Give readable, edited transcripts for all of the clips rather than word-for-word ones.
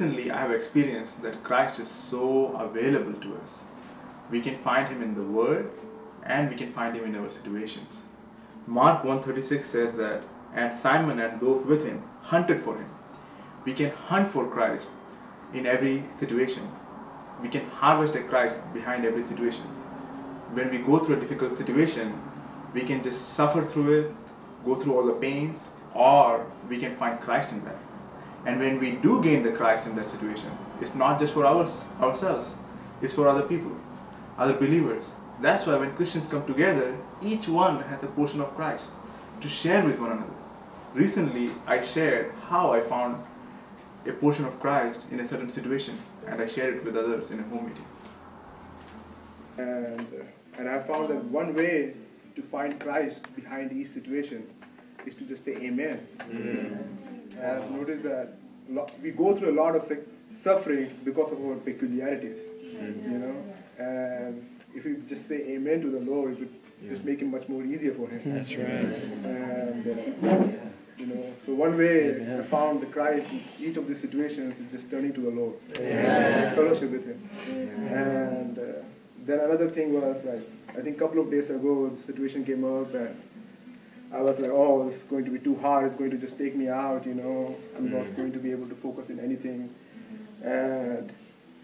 recently I have experienced that Christ is so available to us. We can find Him in the Word and we can find Him in our situations. Mark 1:36 says that, and Simon and those with him hunted for Him. We can hunt for Christ in every situation. We can harvest a Christ behind every situation. When we go through a difficult situation, we can just suffer through it, go through all the pains, or we can find Christ in that. And when we do gain the Christ in that situation, it's not just for ourselves, it's for other people, other believers. That's why when Christians come together, each one has a portion of Christ to share with one another. Recently, I shared how I found a portion of Christ in a certain situation, and I shared it with others in a home meeting. And I found that one way to find Christ behind each situation is to just say amen. And I've noticed that we go through a lot of suffering because of our peculiarities, you know. And if we just say amen to the Lord, it would just make it much more easier for Him. That's right. And you know, so one way I found the Christ in each of these situations is just turning to the Lord, fellowship with Him. And then another thing was, like, I think a couple of days ago, the situation came up and I was like, oh, this is going to be too hard, it's going to just take me out, you know, I'm not going to be able to focus in anything. And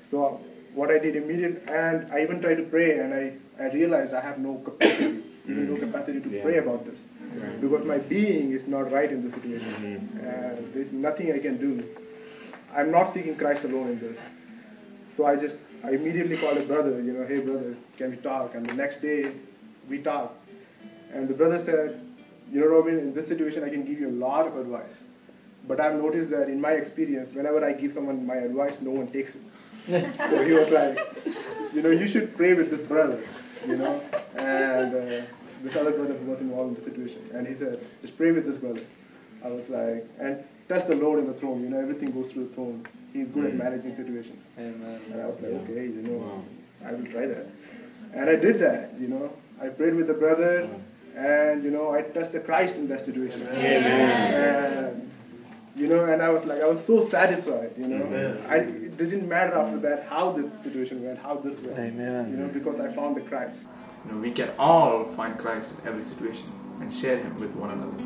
so what I did immediately, and I even tried to pray, and I realized I have no capacity, no capacity to pray about this, because my being is not right in this situation, and there's nothing I can do. I'm not seeking Christ alone in this. So I immediately called a brother, you know, hey brother, can we talk? And the next day, we talked. And the brother said, you know, Robin, in this situation, I can give you a lot of advice. But I've noticed that in my experience, whenever I give someone my advice, no one takes it. So he was like, you know, you should pray with this brother, you know. And this other brother who was involved in the situation. And he said, just pray with this brother. I was like, and touch the Lord in the throne, you know, everything goes through the throne. He's good at managing situations. Amen. And I was like, okay, you know, I will try that. And I did that, you know. I prayed with the brother. And, you know, I touched the Christ in that situation. And, you know, and I was like, I was so satisfied, you know. It didn't matter after that how the situation went, how this went. Amen. You know, because I found the Christ. You know, we can all find Christ in every situation and share Him with one another.